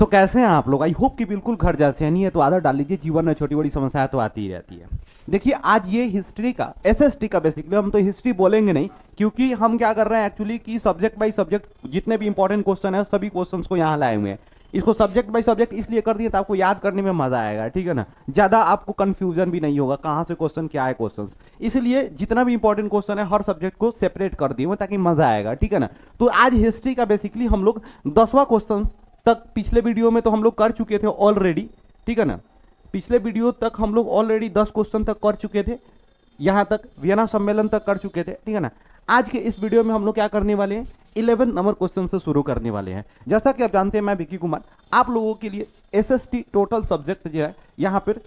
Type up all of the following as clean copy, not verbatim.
तो कैसे हैं आप लोग? आई होप कि बिल्कुल घर जैसे नहीं है तो आदत डाल लीजिए, जीवन में छोटी बड़ी समस्याएं तो आती ही रहती है। देखिए आज ये हिस्ट्री का एसएसटी का बेसिकली हम तो हिस्ट्री बोलेंगे नहीं, क्योंकि हम क्या कर रहे हैं एक्चुअली कि सब्जेक्ट बाई सब्जेक्ट जितने भी इंपॉर्टेंट क्वेश्चन है सभी क्वेश्चंस को यहाँ लाए हुए हैं। इसको सब्जेक्ट बाई सब्जेक्ट इसलिए कर दिए तो आपको याद करने में मजा आएगा, ठीक है ना, ज्यादा आपको कंफ्यूजन भी नहीं होगा कहाँ से क्वेश्चन क्या है क्वेश्चन। इसलिए जितना भी इंपॉर्टेंट क्वेश्चन है हर सब्जेक्ट को सेपरेट कर दिए ताकि मजा आएगा, ठीक है ना। तो आज हिस्ट्री का बेसिकली हम लोग 10वां क्वेश्चन तक पिछले वीडियो में तो हम लोग कर चुके थे ऑलरेडी, ठीक है ना। पिछले वीडियो तक हम लोग ऑलरेडी 10 क्वेश्चन तक कर चुके थे, यहाँ तक वियना सम्मेलन तक कर चुके थे, ठीक है ना। आज के इस वीडियो में हम लोग क्या करने वाले हैं, 11 नंबर क्वेश्चन से शुरू करने वाले हैं। जैसा कि आप जानते हैं मैं विकी कुमार आप लोगों के लिए एसएसटी टोटल सब्जेक्ट जो है यहाँ पर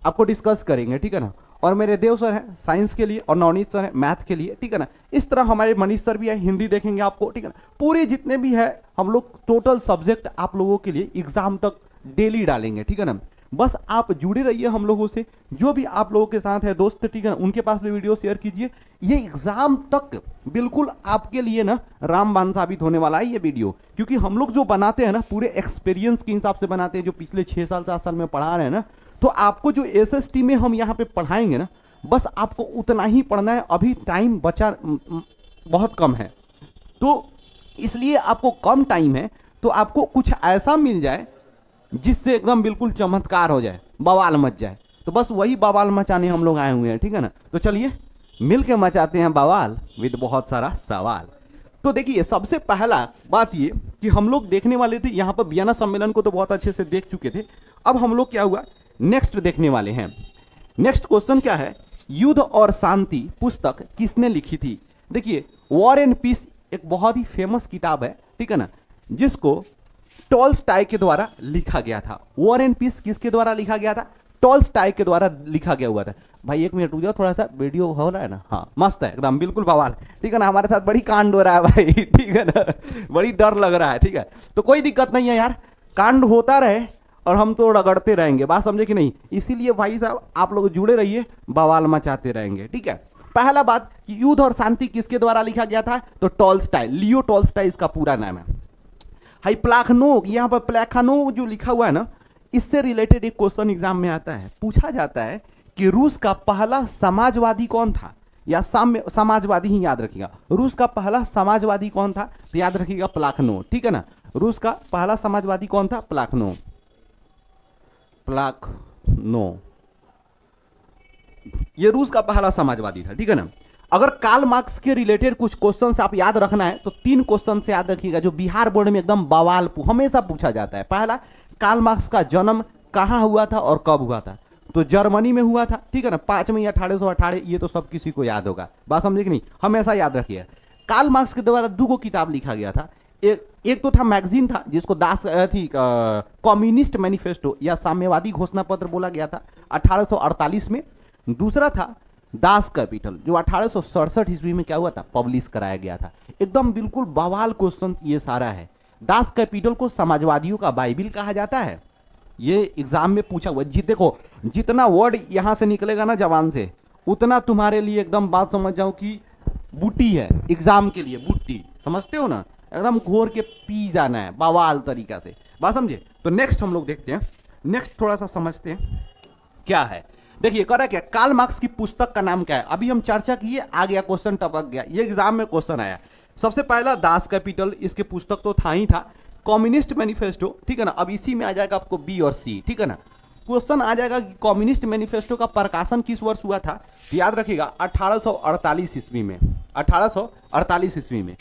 आपको डिस्कस करेंगे, ठीक है ना। और मेरे देव सर हैं साइंस के लिए और नवनीत सर हैं मैथ के लिए, ठीक है ना। इस तरह हमारे मनीष सर भी है, हिंदी देखेंगे आपको, ठीक है ना। पूरे जितने भी है हम लोग टोटल सब्जेक्ट आप लोगों के लिए एग्जाम तक डेली डालेंगे, ठीक है ना। बस आप जुड़े रहिए हम लोगों से, जो भी आप लोगों के साथ है दोस्त, ठीक है ना, उनके पास भी वीडियो शेयर कीजिए। ये एग्जाम तक बिल्कुल आपके लिए ना रामबाण साबित होने वाला है ये वीडियो, क्योंकि हम लोग जो बनाते हैं ना पूरे एक्सपीरियंस के हिसाब से बनाते हैं, जो पिछले 6 साल 7 साल में पढ़ा रहे हैं ना। तो आपको जो एसएसटी में हम यहाँ पे पढ़ाएंगे ना, बस आपको उतना ही पढ़ना है। अभी टाइम बचा बहुत कम है, तो इसलिए आपको कम टाइम है तो आपको कुछ ऐसा मिल जाए जिससे एकदम बिल्कुल चमत्कार हो जाए, बवाल मच जाए। तो बस वही बवाल मचाने हम लोग आए हुए हैं, ठीक है ना। तो चलिए मिलके मचाते हैं बवाल विद बहुत सारा सवाल। तो देखिए सबसे पहला बात ये कि हम लोग देखने वाले थे यहाँ पर वियना सम्मेलन को तो बहुत अच्छे से देख चुके थे। अब हम लोग क्या हुआ नेक्स्ट देखने वाले हैं। नेक्स्ट क्वेश्चन क्या है, युद्ध और शांति पुस्तक किसने लिखी थी? देखिए वॉर एंड पीस एक बहुत ही फेमस किताब है, ठीक है ना, जिसको टॉल्स्टॉय के द्वारा लिखा गया था। वॉर एंड पीस किसके द्वारा लिखा गया था? टॉल्स्टॉय के द्वारा लिखा गया हुआ था। भाई एक मिनट रुक जाओ, थोड़ा सा वीडियो हो रहा है ना, हाँ मस्त है एकदम बिल्कुल बवाल, ठीक है ना। हमारे साथ बड़ी कांड हो रहा है भाई, ठीक है ना, बड़ी डर लग रहा है, ठीक है। तो कोई दिक्कत नहीं है यार, कांड होता रहे और हम तो रगड़ते रहेंगे, बात समझे कि नहीं। इसीलिए भाई साहब आप लोग जुड़े रहिए, बवाल मचाते रहेंगे, ठीक है। पहला बात कि युद्ध और शांति किसके द्वारा लिखा गया था? तो टॉल्स्टॉय, लियो टॉल्स्टॉय इसका पूरा नाम है। हाई प्लाखनोव, यहाँ पर प्लेखानोव जो लिखा हुआ है ना, इससे रिलेटेड एक क्वेश्चन एग्जाम में आता है, पूछा जाता है कि रूस का पहला समाजवादी कौन था, या समाजवादी ही याद रखिएगा। रूस का पहला समाजवादी कौन था? तो याद रखिएगा प्लाखनोव, ठीक है ना। रूस का पहला समाजवादी कौन था? प्लाखनोव, प्लाखनोव ये रूस का पहला समाजवादी था, ठीक है ना। अगर कार्ल मार्क्स के रिलेटेड कुछ क्वेश्चन आप याद रखना है तो 3 क्वेश्चन से याद रखिएगा, जो बिहार बोर्ड में एकदम बवाल हमेशा पूछा जाता है। पहला, कार्ल मार्क्स का जन्म कहाँ हुआ था और कब हुआ था? तो जर्मनी में हुआ था, ठीक है ना, 5 मई 1818। ये तो सब किसी को याद होगा, बात समझे कि नहीं, हमेशा याद रखिए। कार्ल मार्क्स के द्वारा 2 किताब लिखा गया था। एक तो था मैगजीन था जिसको दास थी कम्युनिस्ट मैनिफेस्टो या साम्यवादी घोषणा पत्र बोला गया था 1848 में। दूसरा था दास कैपिटल जो 1867 ईस्वी में क्या हुआ था, पब्लिश कराया गया था। एकदम बिल्कुल बवाल क्वेश्चन ये सारा है। दास कैपिटल को समाजवादियों का बाइबिल कहा जाता है, ये एग्जाम में पूछा हुआ। देखो जितना वर्ड यहां से निकलेगा ना जवान से, उतना तुम्हारे लिए एकदम बात समझ जाओ कि बूटी है एग्जाम के लिए, बूटी समझते हो ना, एकदम घोर के पी जाना है बवाल तरीका से, बात समझे। तो नेक्स्ट हम लोग देखते हैं, नेक्स्ट थोड़ा सा समझते हैं क्या है। देखिए करा क्या, कार्ल मार्क्स की पुस्तक का नाम क्या है? अभी हम चर्चा किए, आ गया क्वेश्चन, टपक गया, ये एग्जाम में क्वेश्चन आया। सबसे पहला दास कैपिटल, इसके पुस्तक तो था ही था। कम्युनिस्ट मैनिफेस्टो, ठीक है ना, अब इसी में आ जाएगा आपको बी और सी, ठीक है ना। क्वेश्चन आ जाएगा कि कम्युनिस्ट मैनिफेस्टो का प्रकाशन किस वर्ष हुआ था? याद रखिएगा 1848 ईस्वी में, 1848 ईस्वी में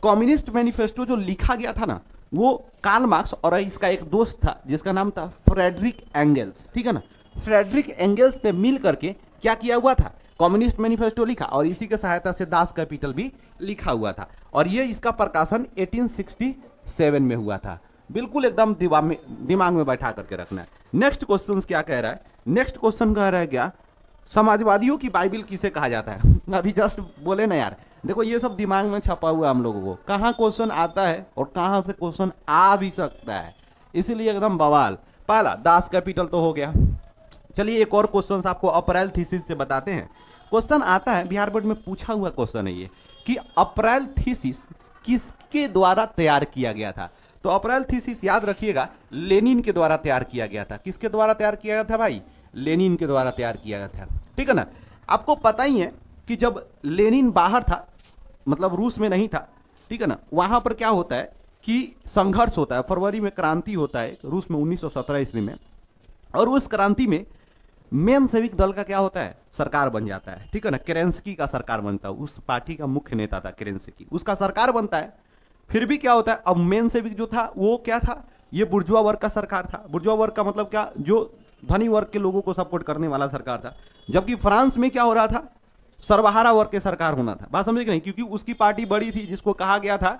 कम्युनिस्ट मैनिफेस्टो जो लिखा गया था ना, वो कार्ल मार्क्स और इसका एक दोस्त था जिसका नाम था फ्रेडरिक एंगल्स, ठीक है ना। फ्रेडरिक एंगल्स ने मिल करके क्या किया हुआ था, कम्युनिस्ट मैनिफेस्टो लिखा, और इसी के सहायता से दास कैपिटल भी लिखा हुआ था। और ये इसका प्रकाशन 1867 में हुआ था। बिल्कुल एकदम दिमाग में बैठा करके रखना है। नेक्स्ट क्वेश्चन क्या कह रहा है? नेक्स्ट क्वेश्चन कह रहा है क्या, समाजवादियों की बाइबिल किसे कहा जाता है? अभी जस्ट बोले ना यार, देखो ये सब दिमाग में छपा हुआ है हम लोगों को, कहाँ क्वेश्चन आता है और कहाँ से क्वेश्चन आ भी सकता है, इसीलिए एकदम बवाल। पहला दास कैपिटल तो हो गया। चलिए एक और क्वेश्चन आपको अप्रैल थीसिस से बताते हैं। क्वेश्चन आता है, बिहार बोर्ड में पूछा हुआ क्वेश्चन है ये कि अप्रैल थीसिस किसके द्वारा तैयार किया गया था? तो अप्रैल थीसिस याद रखिएगा लेनिन के द्वारा तैयार किया गया था। किसके द्वारा तैयार किया गया था भाई? लेनिन के द्वारा तैयार किया गया था, ठीक है ना। आपको पता ही है कि जब लेनिन बाहर था, मतलब रूस में नहीं था, ठीक है ना, वहां पर क्या होता है कि संघर्ष होता है, फरवरी में क्रांति होता है रूस में 1917 ईस्वी में, और उस क्रांति में मेंशेविक दल का क्या होता है? सरकार बन जाता है, ठीक है ना। केरेंस्की का सरकार बनता है, उस पार्टी का मुख्य नेता था केरेंस्की, उसका सरकार बनता है। फिर भी क्या होता है, अब मेंशेविक जो था वो क्या था? ये बुर्जुआ वर्ग का सरकार था। बुर्जुआ वर्ग का मतलब क्या? जो धनी वर्ग के लोगों को सपोर्ट करने वाला सरकार था। जबकि फ्रांस में क्या हो रहा था? सर्वहारा वर्ग के सरकार होना था। बात समझे कि नहीं? क्योंकि उसकी पार्टी बड़ी थी जिसको कहा गया था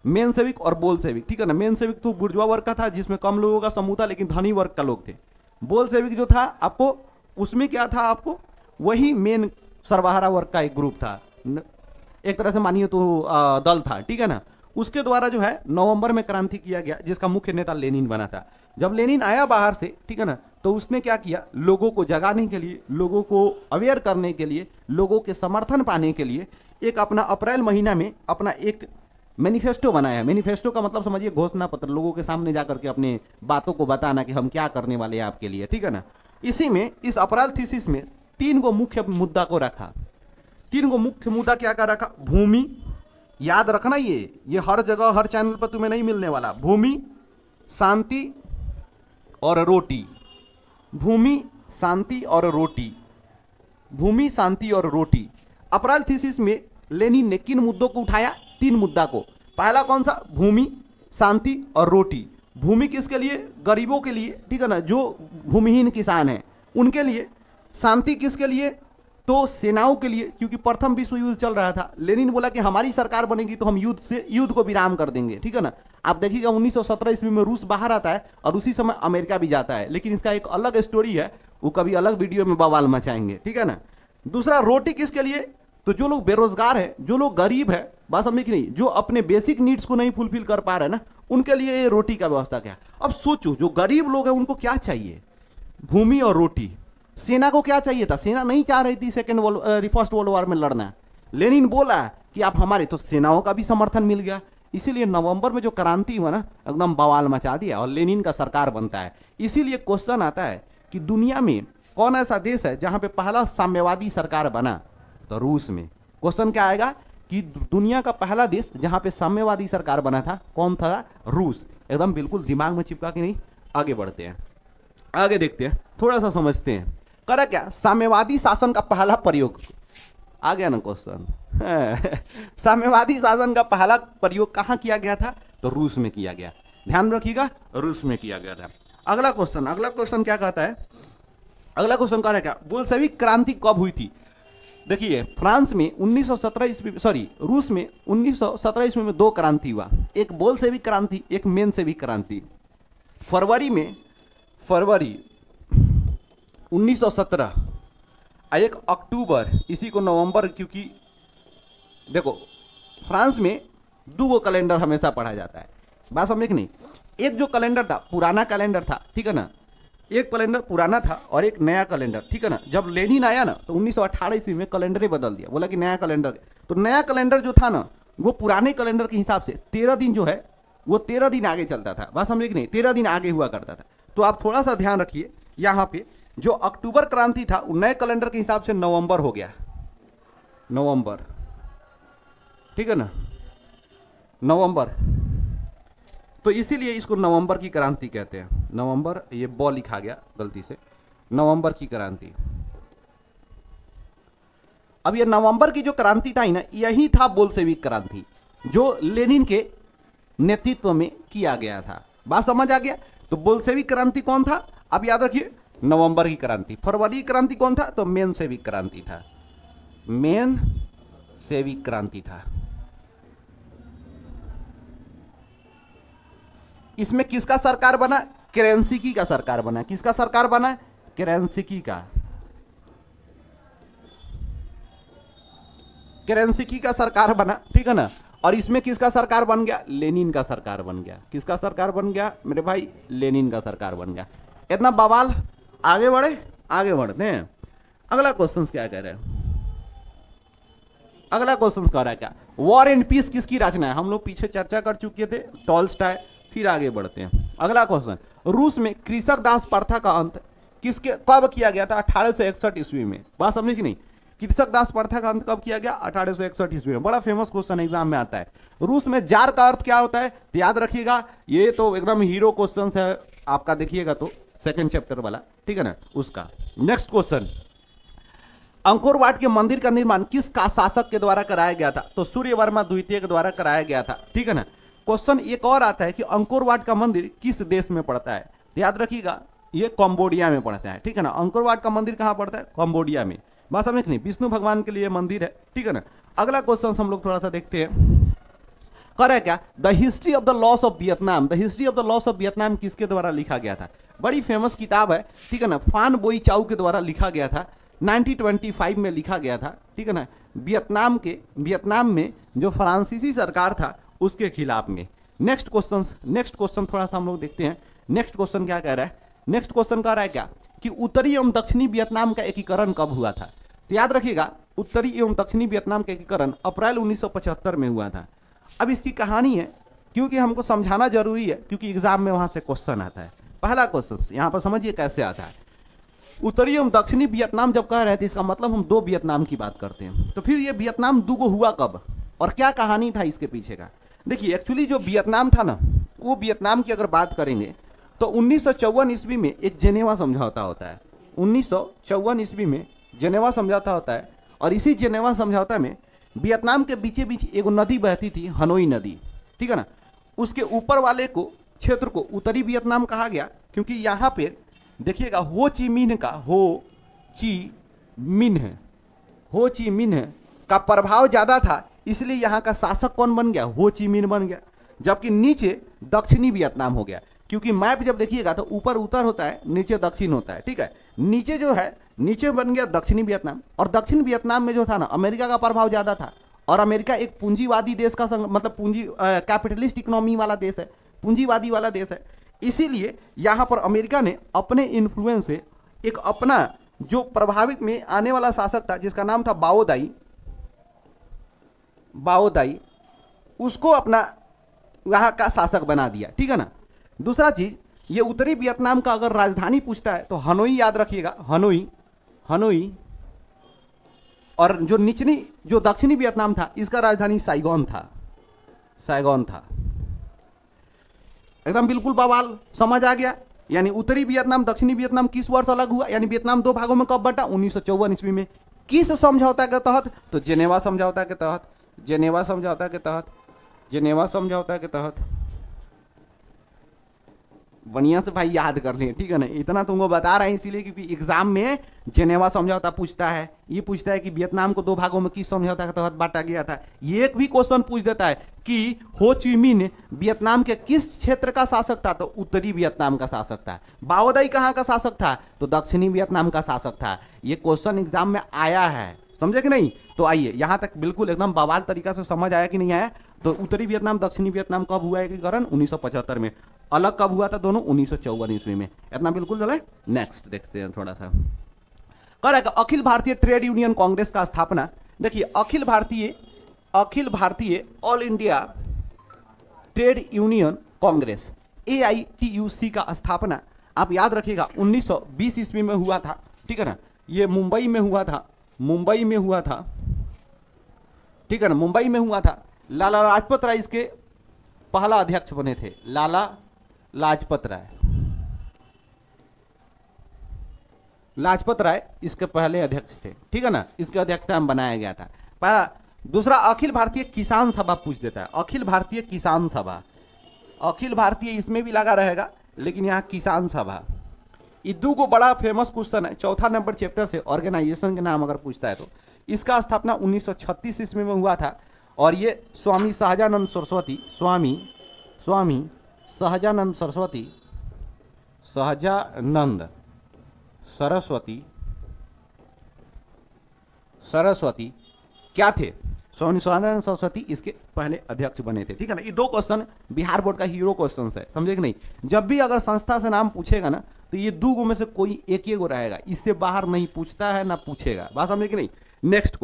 मेंशेविक और बोल्शेविक, ठीक है ना। मेंशेविक तो बुर्जुआ वर्ग का था जिसमें कम लोगों का समूह था, लेकिन धनी वर्ग का लोग थे। बोल्शेविक जो था आपको, उसमें क्या था आपको? वही मेन सर्वहारा वर्ग का एक ग्रुप था, एक तरह से मानिए तो दल था, ठीक है ना। उसके द्वारा जो है नवंबर में क्रांति किया गया, जिसका मुख्य नेता लेनिन बना था। जब लेनिन आया बाहर से, ठीक है ना, तो उसने क्या किया? लोगों को जगाने के लिए, लोगों को अवेयर करने के लिए, लोगों के समर्थन पाने के लिए एक अपना अप्रैल महीना में अपना एक मैनिफेस्टो बनाया। मैनिफेस्टो का मतलब समझिए घोषणा पत्र, लोगों के सामने जाकर के अपने बातों को बताना कि हम क्या करने वाले हैं आपके लिए, ठीक है ना। इसी में, इस अप्रैल थीसिस में 3 गो मुख्य मुद्दा को रखा। 3 गो मुख्य मुद्दा क्या क्या रखा? भूमि, याद रखना, ये हर जगह हर चैनल पर तुम्हें नहीं मिलने वाला। भूमि, शांति और रोटी। भूमि, शांति और रोटी। भूमि, शांति और रोटी। अप्रैल थीसिस में लेनिन ने किन मुद्दों को उठाया? 3 मुद्दा को। पहला कौन सा? भूमि, शांति और रोटी। भूमि किसके लिए? गरीबों के लिए, ठीक है ना, जो भूमिहीन किसान हैं उनके लिए। शांति किसके लिए? तो सेनाओं के लिए, क्योंकि प्रथम विश्व युद्ध चल रहा था। लेनिन बोला कि हमारी सरकार बनेगी तो हम युद्ध को विराम कर देंगे, ठीक है ना। आप देखिएगा 1917 ईस्वी में रूस बाहर आता है और उसी समय अमेरिका भी जाता है, लेकिन इसका एक अलग स्टोरी है, वो कभी अलग वीडियो में बवाल मचाएंगे, ठीक है ना। दूसरा, रोटी किसके लिए? तो जो लोग बेरोजगार है, जो लोग गरीब है, बात समझे कि नहीं, जो अपने बेसिक नीड्स को नहीं फुलफिल कर पा रहे ना, उनके लिए ये रोटी का व्यवस्था क्या। अब सोचो, जो गरीब लोग हैं उनको क्या चाहिए? भूमि और रोटी। सेना को क्या चाहिए था? सेना नहीं चाह रही थी फर्स्ट वर्ल्ड वॉर में लड़ना। लेनिन बोला कि आप हमारे, तो सेनाओं का भी समर्थन मिल गया। इसीलिए नवंबर में जो क्रांति हुआ ना, एकदम बवाल मचा दिया और लेनिन का सरकार बनता है। इसीलिए क्वेश्चन आता है कि दुनिया में कौन ऐसा देश है जहां पे पहला साम्यवादी सरकार बना? तो रूस में। क्वेश्चन क्या आएगा कि दुनिया का पहला देश जहां पे साम्यवादी सरकार बना था कौन था? रूस। एकदम बिल्कुल दिमाग में चिपका के नहीं, आगे बढ़ते हैं, आगे देखते हैं, थोड़ा सा समझते हैं। करा क्या? साम्यवादी शासन का पहला प्रयोग। आ गया ना क्वेश्चन? साम्यवादी शासन का पहला प्रयोग कहां किया गया था? तो रूस में किया गया। ध्यान रखिएगा, रूस में किया गया था। अगला क्वेश्चन क्या कहता है? अगला क्वेश्चन कह रहा है क्या? बोल्शेविक क्रांति कब हुई थी? देखिए, फ्रांस में 1917 ईस्वी, रूस में 1917 ईस्वी में 2 क्रांति हुआ, एक बोल्शेविक क्रांति, एक मेंशेविक क्रांति। फरवरी 1917, एक अक्टूबर, इसी को नवंबर, क्योंकि देखो फ्रांस में 2 कैलेंडर हमेशा पढ़ा जाता है, बात समझे कि नहीं। एक जो कैलेंडर था पुराना कैलेंडर था, ठीक है ना, एक कैलेंडर पुराना था और एक नया कैलेंडर, ठीक है ना। जब लेनिन आया ना तो 1918 ईस्वी में कैलेंडर ही बदल दिया, बोला कि नया कैलेंडर। तो नया कैलेंडर जो था ना, वो पुराने कैलेंडर के हिसाब से 13 दिन जो है वो 13 दिन आगे चलता था, बात समझे कि नहीं, 13 दिन आगे हुआ करता था। तो आप थोड़ा सा ध्यान रखिए, यहाँ पे जो अक्टूबर क्रांति था वो नए कैलेंडर के हिसाब से नवंबर हो गया, नवंबर, ठीक है ना, नवंबर। तो इसीलिए इसको नवंबर की क्रांति कहते हैं। नवंबर, ये ब लिखा गया गलती से, नवंबर की क्रांति। अब ये नवंबर की जो क्रांति था ना, यही था बोल्शेविक क्रांति, जो लेनिन के नेतृत्व में किया गया था। बात समझ आ गया? तो बोल्शेविक क्रांति कौन था? अब याद रखिए, नवंबर की क्रांति। फरवरी की क्रांति कौन था? तो मेंशेविक क्रांति था, मेंशेविक क्रांति था। इसमें किसका सरकार बना? केरेंस्की का सरकार बना। किसका सरकार बना? केरेंस्की का। केरेंस्की का सरकार बना, ठीक है ना। और इसमें किसका सरकार बन गया? लेनिन का सरकार बन गया। किसका सरकार बन गया मेरे भाई? लेनिन का सरकार बन गया। इतना बवाल, आगे बढ़े, आगे बढ़ते हैं। अगला क्वेश्चन क्या कह रहे हैं? अगला क्वेश्चन कह रहा है क्या? वॉर एंड पीस किसकी रचना है? हम लोग पीछे चर्चा कर चुके थे, टॉल्स्टॉय, फिर आगे बढ़ते हैं। अगला क्वेश्चन, रूस में कृषक दास प्रथा का अंत किसके कब किया गया था? 1861 ईस्वी में। बात समझे कि नहीं? कृषक दास प्रथा का अंत कब किया गया? 1861 ईस्वी में। बड़ा फेमस क्वेश्चन एग्जाम में आता है। रूस में जार का अर्थ क्या होता है? तो याद रखिएगा, ये तो एकदम हीरो क्वेश्चन है आपका, देखिएगा तो सेकंड चैप्टर वाला, ठीक है ना, उसका। नेक्स्ट क्वेश्चन, अंकोर वाट के मंदिर का निर्माण किस का शासक के द्वारा कराया गया था? तो सूर्यवर्मा द्वितीय के द्वारा कराया गया था, ठीक है ना। क्वेश्चन एक और आता है कि अंकोर वाट का मंदिर किस देश में पड़ता है? तो याद रखिएगा, ये कंबोडिया में पड़ता है, ठीक है ना। अंकोर वाट का मंदिर कहां पड़ता है? कंबोडिया में। बात समझ नहीं? विष्णु भगवान के लिए मंदिर है, ठीक है ना। अगला क्वेश्चन हम लोग थोड़ा सा देखते हैं, कर है क्या, the history of the loss of Vietnam. The history of the loss of Vietnam किसके द्वारा लिखा गया था? बड़ी फेमस किताब है, ठीक है ना, फान बोई चाउ के द्वारा लिखा गया था, 1925 में लिखा गया था, ठीक है ना। वियतनाम में जो फ्रांसीसी सरकार था उसके खिलाफ में। नेक्स्ट क्वेश्चन थोड़ा सा हम लोग देखते हैं। नेक्स्ट क्वेश्चन क्या कह रहा है? नेक्स्ट क्वेश्चन कह रहा है क्या कि उत्तरी एवं दक्षिणी वियतनाम का एकीकरण कब हुआ था? तो याद रखिएगा, उत्तरी एवं दक्षिणी वियतनाम का एकीकरण अप्रैल 1975 में हुआ था। अब इसकी कहानी है, क्योंकि हमको समझाना जरूरी है, क्योंकि एग्जाम में वहां से क्वेश्चन आता है। पहला क्वेश्चन यहां पर समझिए कैसे आता है। उत्तरी एवं दक्षिणी वियतनाम जब कह रहे हैं तो इसका मतलब हम दो वियतनाम की बात करते हैं। तो फिर ये वियतनाम दो को हुआ कब और क्या कहानी था इसके पीछे का? देखिए, एक्चुअली जो वियतनाम था ना, वो वियतनाम की अगर बात करेंगे तो 1954 ईस्वी में एक जेनेवा समझौता होता है। 1954 ईस्वी में जेनेवा समझौता होता है, और इसी जेनेवा समझौता में वियतनाम के बीचे बीच एक नदी बहती थी, हनोई नदी, ठीक है ना। उसके ऊपर वाले को क्षेत्र को उत्तरी वियतनाम कहा गया, क्योंकि यहाँ पे देखिएगा हो ची मिन्ह का प्रभाव ज्यादा था, इसलिए यहाँ का शासक कौन बन गया? हो ची मिन्ह बन गया। जबकि नीचे दक्षिणी वियतनाम हो गया, क्योंकि मैप जब देखिएगा तो ऊपर उत्तर होता है, नीचे दक्षिण होता है, ठीक है। नीचे जो है, नीचे बन गया दक्षिणी वियतनाम, और दक्षिण वियतनाम में जो था ना, अमेरिका का प्रभाव ज्यादा था, और अमेरिका एक पूंजीवादी देश का मतलब कैपिटलिस्ट इकोनॉमी वाला देश है, पूंजीवादी वाला देश है। इसीलिए यहां पर अमेरिका ने अपने इन्फ्लुएंस से एक अपना जो प्रभावित में आने वाला शासक था, जिसका नाम था बाओदाई, उसको अपना वहां का शासक बना दिया, ठीक है ना। दूसरा चीज, ये उत्तरी वियतनाम का अगर राजधानी पूछता है तो हनोई याद रखिएगा, हनोई। और जो निचली जो दक्षिणी वियतनाम था, इसका राजधानी साइगोन था। एकदम बिल्कुल बवाल, समझ आ गया। यानी उत्तरी वियतनाम दक्षिणी वियतनाम किस वर्ष अलग हुआ? यानी वियतनाम दो भागों में कब बटा? 1954 ईस्वी में। किस समझौता के तहत? तो जेनेवा समझौता के तहत। बढ़िया से भाई याद कर लें, ठीक है ना। इतना तुमको बता रहे हैं इसीलिए क्योंकि एग्जाम में जेनेवा समझौता पूछता है, ये पूछता है कि वियतनाम को दो भागों में किस समझौता के तहत बांटा गया था। ये एक भी क्वेश्चन पूछ देता है कि हो ची मिन्ह वियतनाम के किस क्षेत्र का शासक था? तो उत्तरी वियतनाम का शासक था। बाओदाई कहाँ का शासक था? तो दक्षिणी वियतनाम का शासक था। ये क्वेश्चन एग्जाम में आया है, समझे कि नहीं? तो आइए, यहां तक बिल्कुल एकदम बवाल तरीका से समझ आया कि नहीं आया? तो उत्तरी वियतनाम दक्षिणी वियतनाम कब हुआ एकीकरण? 1975 में। अलग कब हुआ था दोनों? 1954 ईस्वी में। इतना बिल्कुल चले। नेक्स्ट देखते हैं थोड़ा सा। करेगा अखिल भारतीय ट्रेड यूनियन कांग्रेस का स्थापना। देखिए, अखिल भारतीय All India Trade Union Congress AITUC का स्थापना आप याद रखिएगा 1920 ईस्वी में हुआ था, ठीक है ना। ये मुंबई में हुआ था, ठीक है ना, मुंबई में हुआ था। लाला लाजपत राय इसके पहला अध्यक्ष बने थे। लाला लाजपत राय इसके पहले अध्यक्ष थे, ठीक है ना। इसके अध्यक्षता में बनाया गया था पहला। दूसरा, अखिल भारतीय किसान सभा पूछ देता है। अखिल भारतीय किसान सभा, अखिल भारतीय इसमें भी लगा रहेगा, लेकिन यहाँ किसान सभा। ये दो को बड़ा फेमस क्वेश्चन है, चौथा नंबर चैप्टर से ऑर्गेनाइजेशन के नाम अगर पूछता है तो। इसका स्थापना 1936 ईस्वी में हुआ था, और ये स्वामी सहजानंद सरस्वती क्या थे? स्वामी सहजानंद सरस्वती इसके पहले अध्यक्ष बने थे, ठीक है ना। ये दो क्वेश्चन बिहार बोर्ड का हीरो क्वेश्चन है, समझे कि नहीं। जब भी अगर संस्था से नाम पूछेगा ना, तो ये दो में से कोई एक ही गो रहेगा, इससे बाहर नहीं पूछता है ना पूछेगा। बात समझे कि नहीं। नेक्स्ट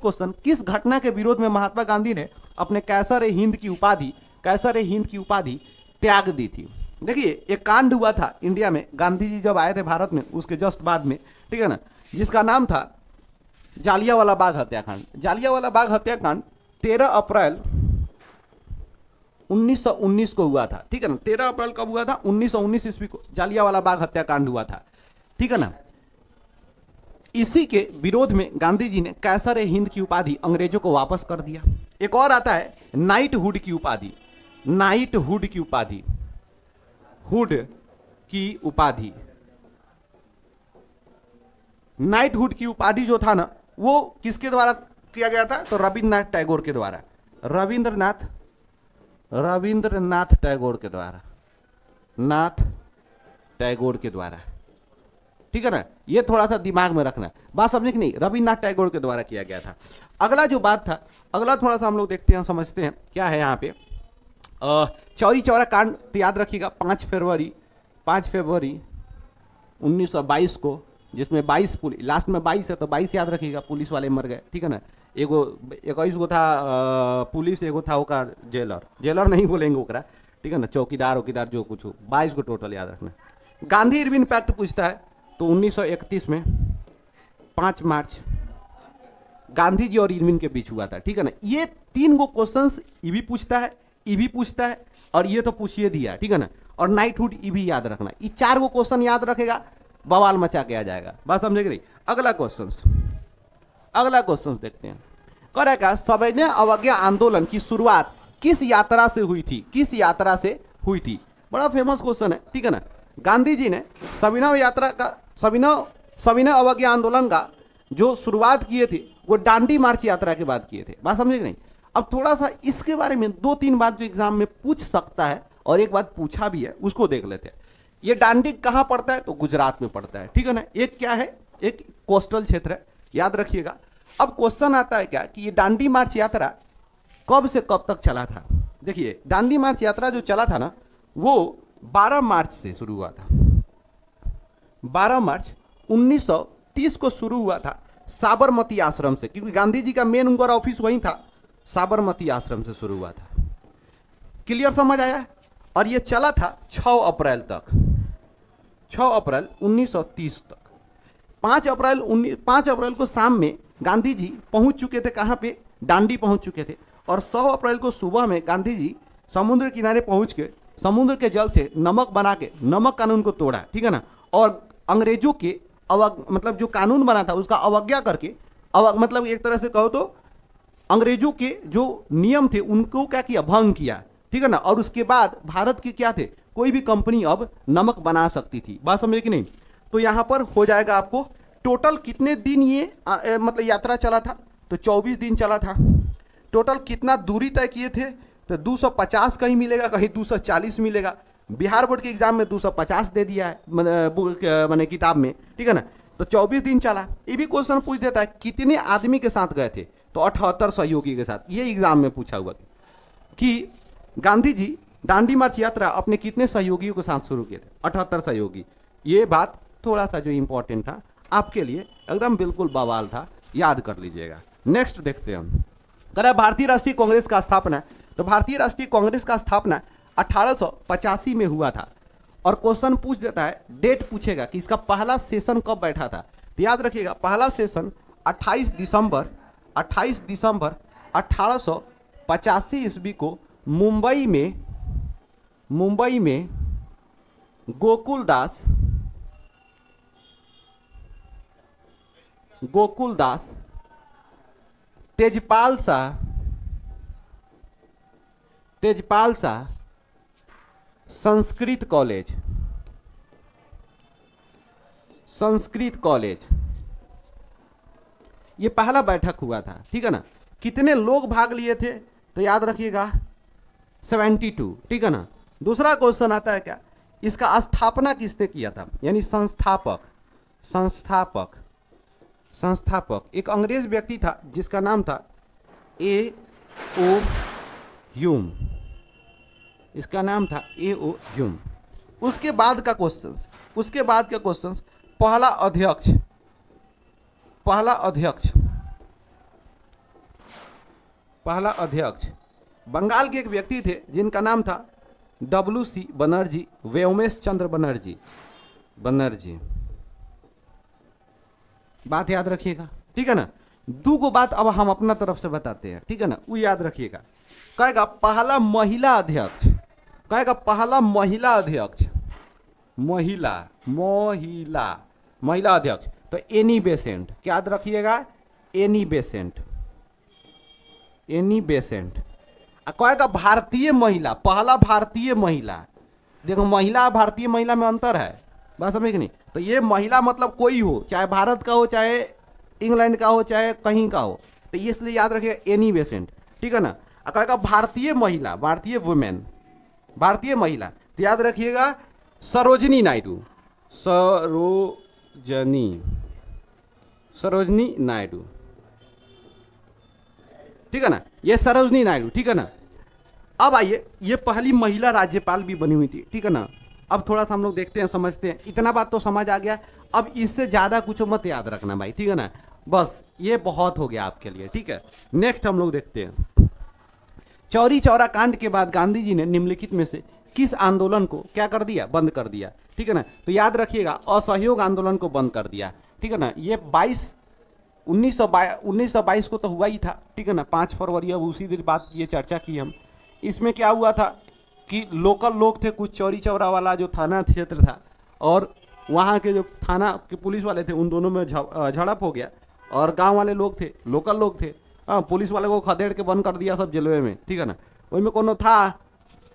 क्वेश्चन, किस घटना के विरोध में महात्मा गांधी ने अपने कैसर हिंद की उपाधि कैसर ए हिंद की उपाधि त्याग दी थी। देखिए एक कांड हुआ था इंडिया में, गांधी जी जब आए थे भारत में उसके जस्ट बाद में, ठीक है ना, जिसका नाम था जालियांवाला बाग हत्याकांड। जालियांवाला बाग हत्याकांड 13 अप्रैल 1919 को हुआ था, ठीक है ना। 13 अप्रैल कब हुआ था? 1919 ईस्वी को जालियांवाला बाग हत्याकांड हुआ था, ठीक है ना। इसी के विरोध में गांधी जी ने कैसर ए हिंद की उपाधि अंग्रेजों को वापस कर दिया। एक और आता है नाइटहुड की उपाधि, नाइटहुड की उपाधि, हुड की उपाधि, नाइटहुड की उपाधि जो था ना वो किसके द्वारा किया गया था? तो रविंद्रनाथ टैगोर के द्वारा, रविंद्रनाथ टैगोर के द्वारा, नाथ टैगोर के द्वारा, ठीक है ना। ये थोड़ा सा दिमाग में रखना, बात समझे कि नहीं? रविन्द्रनाथ टैगोर के द्वारा किया गया था। अगला जो बात था, अगला थोड़ा सा हम लोग देखते हैं, समझते हैं क्या है यहाँ पे। चौरी चौरा कांड तो याद रखिएगा, 5 फरवरी 1922 को, जिसमें 22 पुलिस, लास्ट में 22 है तो 22 याद रखिएगा, पुलिस वाले मर गए, ठीक है ना। एगो 21 गो था पुलिस, एगो था ओकर जेलर नहीं बोलेंगे ओकरा, ठीक है ना, चौकीदार जो कुछ हो, 22 को टोटल याद रखना। गांधी इरविन पैक्ट पूछता है तो 1931 में 5 मार्च गांधी जी और इरविन के बीच हुआ था, ठीक है ना। ये 3 गो क्वेश्चंस ये भी पूछता है, ये भी पूछता है, और ये तो पूछिए दिया, ठीक है ना। और नाइटहुड ये भी याद रखना, ये 4 गो क्वेश्चन याद रखेगा, बवाल मचा के आ जाएगा, बात समझे कि नहीं। अगला क्वेश्चन देखते हैं, करेगा सविनय अवज्ञा आंदोलन की शुरुआत किस यात्रा से हुई थी? किस यात्रा से हुई थी? बड़ा फेमस क्वेश्चन है, ठीक है ना। गांधी जी ने सविनय अवज्ञा आंदोलन का जो शुरुआत किए थे वो डांडी मार्च यात्रा के बाद किए थे, बात समझे कि नहीं। अब थोड़ा सा इसके बारे में 2-3 बात जो एग्जाम में पूछ सकता है, और एक बात पूछा भी है, उसको देख लेते हैं। ये डांडी कहाँ पड़ता है? तो गुजरात में पड़ता है, ठीक है ना। एक क्या है? एक कोस्टल क्षेत्र है, याद रखिएगा। अब क्वेश्चन आता है क्या कि ये डांडी मार्च यात्रा कब से कब तक चला था? देखिए डांडी मार्च यात्रा जो चला था ना वो 12 मार्च से शुरू हुआ था। 12 मार्च 1930 को शुरू हुआ था साबरमती आश्रम से, क्योंकि गांधी जी का मेन उनका ऑफिस वहीं था, साबरमती आश्रम से शुरू हुआ था। क्लियर समझ आया? और ये चला था 6 अप्रैल तक, 6 अप्रैल 1930 तक। 5 अप्रैल को शाम में गांधी जी पहुंच चुके थे, कहां पे? डांडी पहुंच चुके थे। और 100 अप्रैल को सुबह में गांधी जी समुद्र किनारे पहुंच के समुद्र के जल से नमक बना के नमक कानून को तोड़ा, ठीक है ना। और अंग्रेजों के मतलब जो कानून बना था उसका अवज्ञा करके, मतलब एक तरह से कहो तो अंग्रेजों के जो नियम थे उनको क्या किया? भंग किया, ठीक है ना। और उसके बाद भारत के क्या थे? कोई भी कंपनी अब नमक बना सकती थी, बात समझे कि नहीं। तो यहां पर हो जाएगा आपको टोटल कितने दिन ये मतलब यात्रा चला था? तो 24 दिन चला था। टोटल कितना दूरी तय किए थे? तो 250 कहीं मिलेगा, कहीं 240 मिलेगा। बिहार बोर्ड के एग्जाम में 250 दे दिया है मैंने किताब में, ठीक है ना। तो 24 दिन चला। ये भी क्वेश्चन पूछ देता है कितने आदमी के साथ गए थे? तो 78 सहयोगी के साथ। ये एग्जाम में पूछा हुआ कि गांधी जी डांडी मार्च यात्रा अपने कितने सहयोगियों के साथ शुरू किए थे? 78 सहयोगी। ये बात थोड़ा सा जो इंपॉर्टेंट था आपके लिए, एकदम बिल्कुल बवाल था, याद कर लीजिएगा। नेक्स्ट देखते हैं हम। कह रहा है भारतीय राष्ट्रीय कांग्रेस का स्थापना, तो भारतीय राष्ट्रीय कांग्रेस का स्थापना 1885 में हुआ था। और क्वेश्चन पूछ देता है, डेट पूछेगा कि इसका पहला सेशन कब बैठा था। तो याद रखिएगा पहला सेशन 28 दिसंबर 1885 ईस्वी को मुंबई में गोकुलदास तेजपाल शाह संस्कृत कॉलेज ये पहला बैठक हुआ था, ठीक है ना। कितने लोग भाग लिए थे? तो याद रखिएगा 72, ठीक है ना। दूसरा क्वेश्चन आता है क्या, इसका स्थापना किसने किया था? यानी संस्थापक एक अंग्रेज व्यक्ति था जिसका नाम था A.O. ह्यूम। इसका नाम था A.O. ह्यूम। उसके बाद का क्वेश्चंस पहला अध्यक्ष बंगाल के एक व्यक्ति थे जिनका नाम था WC बनर्जी, व्योमेश चंद्र बनर्जी। बनर्जी, बात याद रखिएगा, ठीक है ना। दो को बात अब हम अपना तरफ से बताते हैं, ठीक है ना, वो याद रखिएगा। कहेगा पहला महिला अध्यक्ष, कहेगा पहला महिला अध्यक्ष, महिला महिला महिला अध्यक्ष तो एनी बेसेंट, क्या याद रखिएगा, एनी बेसेंट, एनी बेसेंट। कहेगा भारतीय महिला, पहला भारतीय महिला, देखो महिला भारतीय महिला में अंतर है, बात समझ नहीं। तो ये महिला मतलब कोई हो, चाहे भारत का हो, चाहे इंग्लैंड का हो, चाहे कहीं का हो, तो ये इसलिए याद रखिएगा एनी बेसेंट, ठीक है ना। कहेगा भारतीय महिला, भारतीय वुमेन, भारतीय महिला, तो याद रखिएगा सरोजनी नायडू, सरोजनी, सरोजनी नायडू, ठीक है ना, ये सरोजनी नायडू, ठीक है ना। अब आइए, ये पहली महिला राज्यपाल भी बनी हुई थी, ठीक है ना। अब थोड़ा सा हम लोग देखते हैं, समझते हैं, इतना बात तो समझ आ गया। अब इससे ज्यादा कुछ मत याद रखना भाई, ठीक है ना, बस ये बहुत हो गया आपके लिए, ठीक है। नेक्स्ट हम लोग देखते हैं, चौरी चौरा कांड के बाद गांधी जी ने निम्नलिखित में से किस आंदोलन को क्या कर दिया, बंद कर दिया, ठीक है ना। तो याद रखिएगा असहयोग आंदोलन को बंद कर दिया, ठीक है ना। ये 1922 को तो हुआ ही था, ठीक है ना, 5 फरवरी, अब उसी दिन बात ये चर्चा की हम। इसमें क्या हुआ था कि लोकल लोग थे, कुछ चौरी चौरा वाला जो थाना क्षेत्र था और वहाँ के जो थाना के पुलिस वाले थे, उन दोनों में झड़प हो गया और गांव वाले लोग थे, लोकल लोग थे, हाँ, पुलिस वाले को खदेड़ के बंद कर दिया सब जेलवे में, ठीक है ना। वही में कोनो था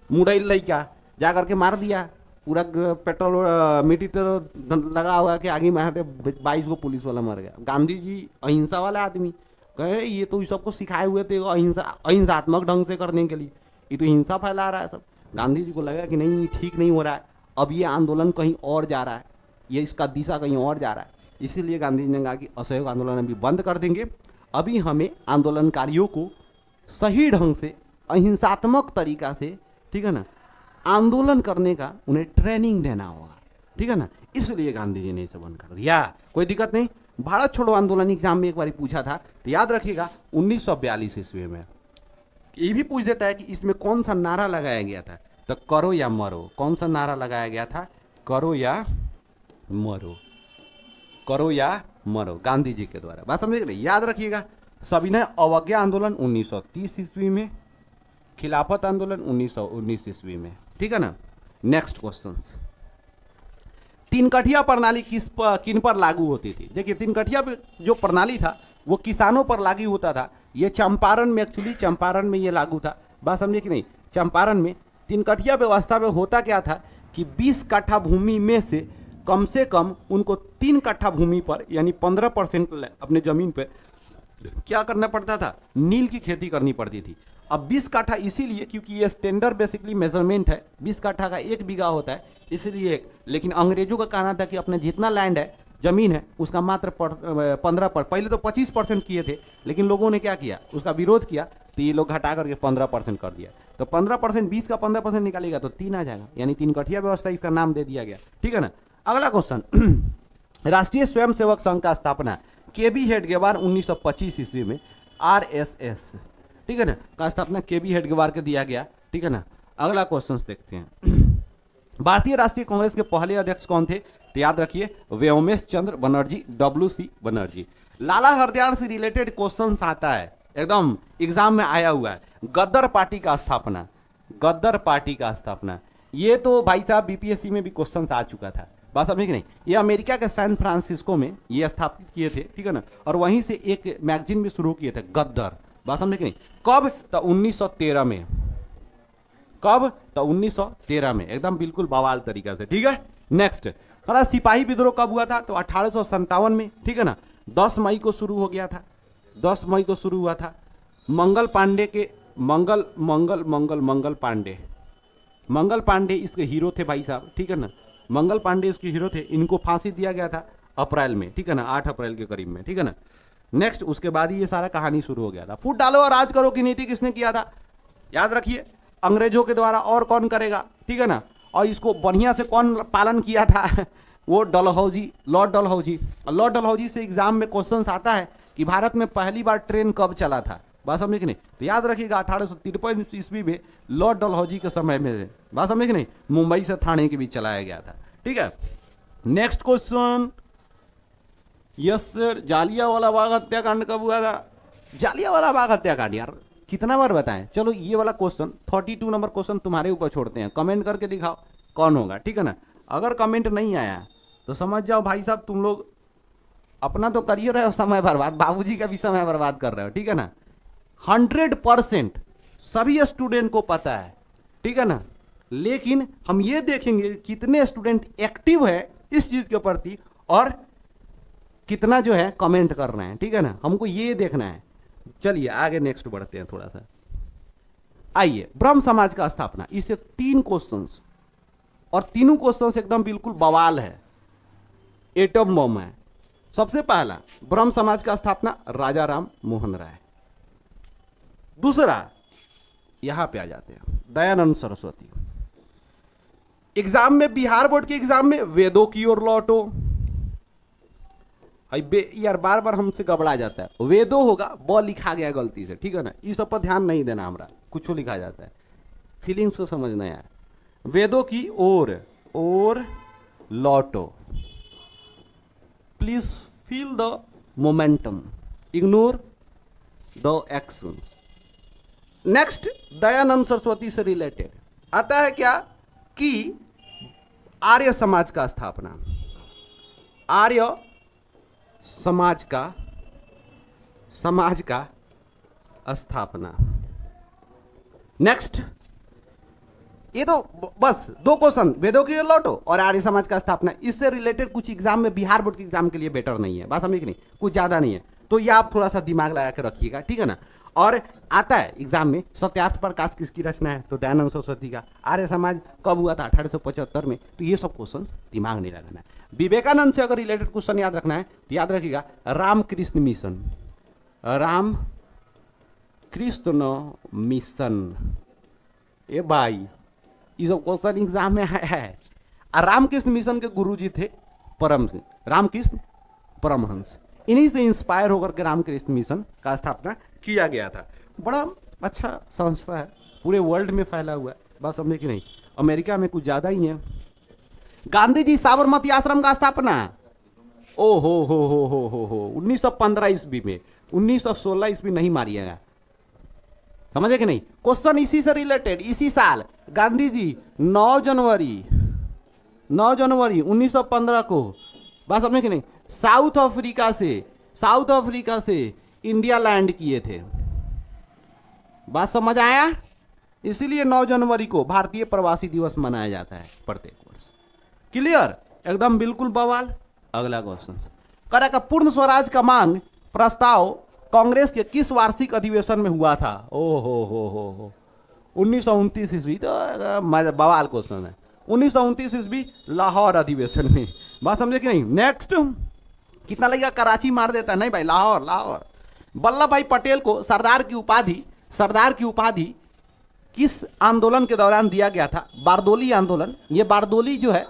मुड़ैल लड़का, जा करके मार दिया, पूरा पेट्रोल मिट्टी तो लगा हुआ कि आगे मारते 22 को पुलिस वाला मर गया। गांधी जी अहिंसा वाले आदमी, कहे ये तो सबको सिखाए हुए थे अहिंसात्मक ढंग से करने के लिए, ये तो हिंसा फैला रहा है सब। गांधी जी को लगा कि नहीं ठीक नहीं हो रहा है, अब ये आंदोलन कहीं और जा रहा है, ये इसका दिशा कहीं और जा रहा है, इसीलिए गांधी जी ने कहा कि असहयोग आंदोलन अभी बंद कर देंगे, अभी हमें आंदोलनकारियों को सही ढंग से अहिंसात्मक तरीका से, ठीक है ना, आंदोलन करने का उन्हें ट्रेनिंग देना होगा, ठीक है ना। इसलिए गांधी जी ने इसे बंद कर दिया, कोई दिक्कत नहीं। भारत छोड़ो आंदोलन एग्जाम में एक बार पूछा था, तो याद रखिएगा 1942 ईस्वी में। ये भी पूछ देता है कि इसमें कौन सा नारा लगाया गया था, तो करो या मरो, कौन सा नारा लगाया गया था, करो या मरो, करो या मरो, गांधी जी के द्वारा, बात समझ गए, याद रखिएगा। सविनय अवज्ञा आंदोलन 1930 ईस्वी में, खिलाफत आंदोलन 1919 ईस्वी में, ठीक है ना। नेक्स्ट क्वेश्चन, तीन कठिया प्रणाली किन पर लागू होती थी। देखिए तीन कठिया जो प्रणाली था वो किसानों पर लागू होता था। ये चंपारण में, एक्चुअली चंपारण में ये लागू था, बात समझे कि नहीं। चंपारण में तीन कठिया व्यवस्था में होता क्या था कि 20 कट्ठा भूमि में से कम उनको 3 कट्ठा भूमि पर यानी 15% अपने जमीन पे क्या करना पड़ता था, नील की खेती करनी पड़ती थी। अब 20 काठा इसीलिए क्योंकि ये स्टैंडर्ड बेसिकली मेजरमेंट है, 20 काठा का 1 बीघा होता है इसलिए एक। लेकिन अंग्रेजों का कहना था कि अपने जितना लैंड है, जमीन है, उसका मात्र 15 पर, पहले तो 25% किए थे, लेकिन लोगों ने क्या किया, उसका विरोध किया, तो ये लोग घटा करके 15% कर दिया। तो 15%, 20 का 15% निकालेगा तो 3 आ जाएगा, यानी 3 कठिया व्यवस्था इसका नाम दे दिया गया, ठीक है ना। अगला क्वेश्चन, राष्ट्रीय स्वयंसेवक संघ का स्थापना केबी हेडगेवार 1925 ईस्वी में, RSS, ठीक है ना, का स्थापना केबी हेडगेवार के दिया गया, ठीक है ना। अगला क्वेश्चन देखते हैं, भारतीय राष्ट्रीय कांग्रेस के पहले अध्यक्ष कौन थे, तो याद रखिए व्योमेश चंद्र बनर्जी, WC बनर्जी। लाला हरदयाल से रिलेटेड क्वेश्चन आता है, एकदम एग्जाम में आया हुआ है। गद्दर पार्टी का स्थापना, गद्दर पार्टी का स्थापना, ये तो भाई साहब BPSC में भी क्वेश्चन आ चुका था, बात समझे कि नहीं। ये अमेरिका के सैन फ्रांसिस्को में ये स्थापित किए थे, ठीक है ना, और वहीं से एक मैगजीन भी शुरू किए थे, गद्दर, बात समझे कि नहीं। कब, तो 1913 में, कब, तो 1913 में, एकदम बिल्कुल बवाल तरीका से, ठीक है। नेक्स्ट, सिपाही विद्रोह कब हुआ था, तो 1857 में, ठीक है ना। 10 मई को शुरू हो गया था, 10 मई को शुरू हुआ था। मंगल पांडे के, मंगल पांडे इसके हीरो थे भाई साहब, ठीक है ना। मंगल पांडे इसके हीरो थे, इनको फांसी दिया गया था अप्रैल में, ठीक है ना, 8 अप्रैल के करीब में, ठीक है ना। नेक्स्ट, उसके बाद ही ये सारा कहानी शुरू हो गया था। फूट डालो और राज करो की नीति किसने किया था, याद रखिए अंग्रेजों के द्वारा, और कौन करेगा, ठीक है ना। और इसको बढ़िया से कौन पालन किया था वो डलहौजी, लॉर्ड डलहौजी। लॉर्ड डलहौजी से एग्जाम में क्वेश्चन आता है कि भारत में पहली बार ट्रेन कब चला था, बात समझे कि नहीं। तो याद रखिएगा 1853 ईस्वी में लॉर्ड डलहौजी के समय में, बात समझे कि नहीं, मुंबई से थाने के बीच चलाया गया था। ठीक है, next question. Yes sir, Jallianwala Bagh हत्याकांड कब हुआ था? जालियांवाला बाग हत्याकांड यार कितना बार बताएं। चलो ये वाला क्वेश्चन 32 नंबर क्वेश्चन तुम्हारे ऊपर छोड़ते हैं, कमेंट करके दिखाओ कौन होगा, ठीक है ना। अगर कमेंट नहीं आया तो समझ जाओ भाई साहब तुम लोग अपना तो कर ही रहे हो समय बर्बाद, बाबूजी का भी समय बर्बाद कर रहे हो, ठीक है ना। 100% सभी स्टूडेंट को पता है, ठीक है ना, लेकिन हम ये देखेंगे कितने स्टूडेंट एक्टिव है इस चीज के प्रति और कितना जो है कमेंट कर रहे हैं, ठीक है ना, हमको ये देखना है। चलिए आगे नेक्स्ट बढ़ते हैं थोड़ा सा। आइए, ब्रह्म समाज का स्थापना, इससे 3 क्वेश्चंस और तीनों क्वेश्चंस एकदम बिल्कुल बवाल है, एटम बम है। सबसे पहला, ब्रह्म समाज का स्थापना राजा राम मोहन राय। दूसरा, यहां पे आ जाते हैं, दयानंद सरस्वती। एग्जाम में, बिहार बोर्ड के एग्जाम में वेदों की ओर लौटो, यार बार बार हमसे गबड़ा जाता है, वेदों होगा वो लिखा गया गलती से, ठीक है ना, इस सब पर ध्यान नहीं देना, हमरा कुछ लिखा जाता है, फीलिंग्स को समझना यार। वेदों की ओर लौटो, please feel the momentum, ignore the actions. Next, Dayanand Saraswati से रिलेटेड आता है क्या कि आर्य समाज का स्थापना, आर्य समाज का स्थापना। नेक्स्ट, ये तो बस 2 क्वेश्चन, वेदों की ओर लौटो और आर्य समाज का स्थापना, इससे रिलेटेड कुछ एग्जाम में, बिहार बोर्ड के एग्जाम के लिए बेटर नहीं है, बात समझ कि नहीं, कुछ ज्यादा नहीं है, तो ये आप थोड़ा सा दिमाग लगा के रखिएगा, ठीक है ना। और आता है एग्जाम में सत्यार्थ प्रकाश किसकी रचना है, तो दयानंद सरस्वती का। आर्य समाज कब हुआ था, 1875 में। तो ये सब क्वेश्चन दिमाग नहीं लगाना है। विवेकानंद से अगर रिलेटेड क्वेश्चन याद रखना है तो याद रखिएगा रामकृष्ण मिशन, रामकृष्ण मिशन। ए भाई, ये सब क्वेश्चन एग्जाम में है। रामकृष्ण मिशन के गुरुजी थे परम सिंह, रामकृष्ण परमहंस, इन्हीं से इंस्पायर होकर के रामकृष्ण मिशन का स्थापना किया गया था। बड़ा अच्छा संस्था है, पूरे वर्ल्ड में फैला हुआ है, बस समझे कि नहीं, अमेरिका में कुछ ज्यादा ही है। गांधी जी साबरमती आश्रम का स्थापना, ओ हो 1915 ईस्वी में, 1916 ईस्वी नहीं मारिएगा, समझे कि नहीं। क्वेश्चन इसी से रिलेटेड, इसी साल गांधी जी 9 जनवरी 1915 को, बात समझे कि नहीं, साउथ अफ्रीका से इंडिया लैंड किए थे, बात समझ आया। इसीलिए 9 जनवरी को भारतीय प्रवासी दिवस मनाया जाता है प्रत्येक वर्ष। क्लियर, एकदम बिल्कुल बवाल। अगला क्वेश्चन, करा का पूर्ण स्वराज का मांग प्रस्ताव कांग्रेस के किस वार्षिक अधिवेशन में हुआ था? ओ हो 1929 ईस्वी, तो बवाल क्वेश्चन है। 1929 ईस्वी लाहौर अधिवेशन में, बात समझे कि नहीं। नेक्स्ट, कितना लगेगा, कराची मार देता है, नहीं भाई, लाहौर। वल्लभ भाई पटेल को सरदार की उपाधि किस आंदोलन के दौरान दिया गया था? बारदोली आंदोलन। ये बारदोली जो है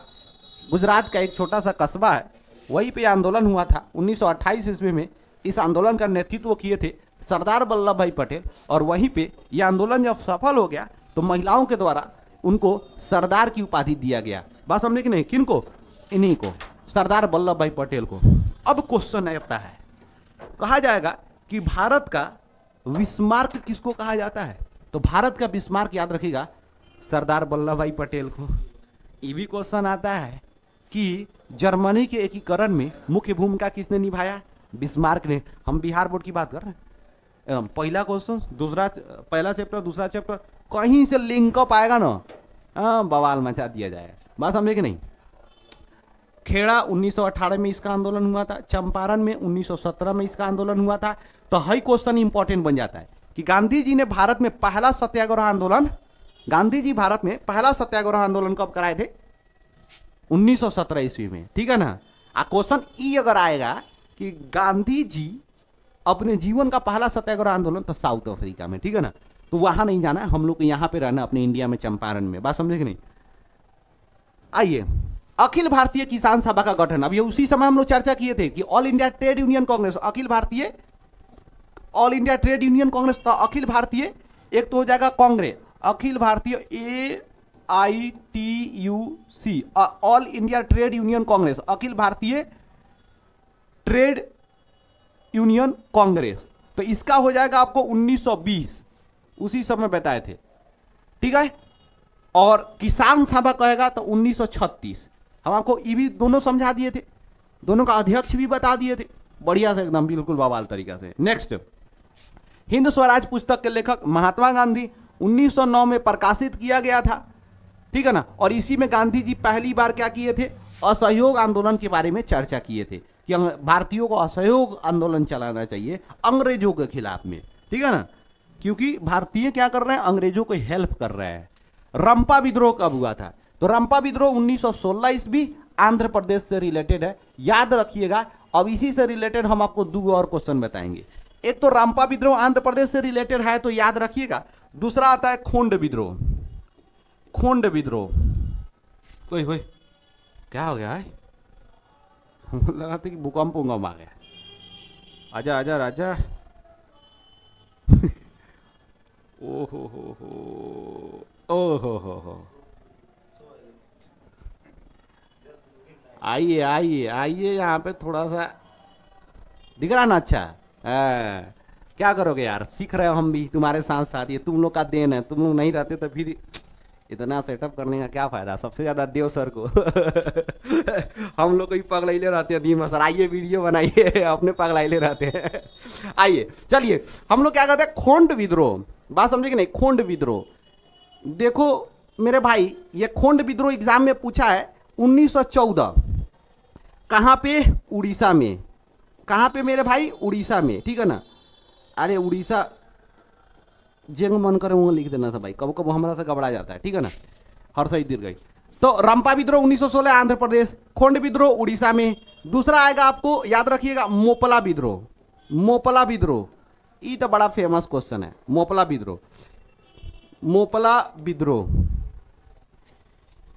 गुजरात का एक छोटा सा कस्बा है, वहीं पे आंदोलन हुआ था 1928 ईस्वी में। इस आंदोलन का नेतृत्व किए थे सरदार वल्लभ भाई पटेल, और वहीं पे यह आंदोलन जब सफल हो गया तो महिलाओं के द्वारा उनको सरदार की उपाधि दिया गया, बात समझे कि नहीं। किनको? इन्हीं को, सरदार वल्लभ भाई पटेल को। अब क्वेश्चन आता है, कहा जाएगा कि भारत का बिस्मार्क किसको कहा जाता है? तो भारत का बिस्मार्क याद रखिएगा सरदार वल्लभ भाई पटेल को। ये भी क्वेश्चन आता है कि जर्मनी के एकीकरण में मुख्य भूमिका किसने निभाया? बिस्मार्क ने। हम बिहार बोर्ड की बात कर रहे हैं। पहला क्वेश्चन, पहला चैप्टर, दूसरा चैप्टर, कहीं से लिंकअप आएगा ना, बवाल मचा दिया जाएगा, बात समझे कि नहीं। खेड़ा 1918 में इसका आंदोलन हुआ था, चंपारण में 1917 में इसका आंदोलन हुआ था। तो हाई क्वेश्चन इंपॉर्टेंट बन जाता है कि गांधी जी ने भारत में पहला सत्याग्रह आंदोलन कब कराए थे? 1917 ईस्वी में, ठीक है ना। क्वेश्चन ई अगर आएगा कि गांधी जी अपने जीवन का पहला सत्याग्रह आंदोलन तो साउथ अफ्रीका में, ठीक है ना, तो वहां नहीं जाना, हम लोग को यहां पे रहना अपने इंडिया में, चंपारण में, बात समझे कि नहीं। आइए, अखिल भारतीय किसान सभा का गठन, अब ये उसी समय हम लोग चर्चा किए थे कि All India Trade Union Congress, अखिल भारतीय All India Trade Union Congress, तो अखिल भारतीय, एक तो हो जाएगा कांग्रेस, अखिल भारतीय AITUC, All India Trade Union Congress, अखिल भारतीय ट्रेड यूनियन कांग्रेस। तो इसका हो जाएगा आपको 1920, उसी समय बताए थे, ठीक है। और किसान सभा कहेगा तो 1936। हम आपको ये भी दोनों समझा दिए थे, दोनों का अध्यक्ष भी बता दिए थे, बढ़िया से एकदम बिल्कुल बवाल तरीका से। नेक्स्ट, हिंद स्वराज पुस्तक के लेखक महात्मा गांधी, 1909 में प्रकाशित किया गया था, ठीक है ना। और इसी में गांधी जी पहली बार क्या किए थे, असहयोग आंदोलन के बारे में चर्चा किए थे कि भारतीयों को असहयोग आंदोलन चलाना चाहिए अंग्रेजों के खिलाफ में, ठीक है ना, क्योंकि भारतीय क्या कर रहे हैं, अंग्रेजों को हेल्प कर रहे हैं। रंपा विद्रोह कब हुआ था, तो रंपा विद्रोह 1916 ईस्वी, आंध्र प्रदेश से रिलेटेड है, याद रखिएगा। अब इसी से रिलेटेड हम आपको दो और क्वेश्चन बताएंगे। एक तो रंपा विद्रोह आंध्र प्रदेश से रिलेटेड है तो याद रखिएगा, दूसरा आता है खोंड विद्रोह। खोंड विद्रोह, कोई होई क्या हो गया है, लगा था कि भूकंप उंगम आ गया। आजा आजा राजा। ओहो हो, आइए आइए आइए, यहाँ पे थोड़ा सा दिख रहा ना, अच्छा क्या करोगे यार, सीख रहे हो हम भी तुम्हारे साथ साथ, ये तुम लोग का देन है, तुम लोग नहीं रहते तो फिर इतना सेटअप करने का क्या फायदा, सबसे ज्यादा देव सर को। हम लोग को ही पगलाइले रहते हैं दिन सर, आइए वीडियो बनाइए, अपने पगलाइले रहते हैं। आइए चलिए, हम लोग क्या कहते हैं, खोंड विद्रोह, बात समझे कि नहीं। खोंड विद्रोह, देखो मेरे भाई, ये खोंड विद्रोह एग्जाम में पूछा है 1914, कहाँ पे, उड़ीसा में। कहाँ पे मेरे भाई, उड़ीसा में, ठीक है ना। अरे उड़ीसा जेंग मन करे वो लिख देना सब भाई, कब कब हमारा से घबरा जाता है, ठीक है ना, हर सही दिर गई। तो रंपा विद्रोह 1916 आंध्र प्रदेश, खोंड विद्रोह उड़ीसा में। दूसरा आएगा आपको याद रखिएगा, मोपला विद्रोह। मोपला विद्रोह, ये तो बड़ा फेमस क्वेश्चन है, मोपला विद्रोह। मोपला विद्रोह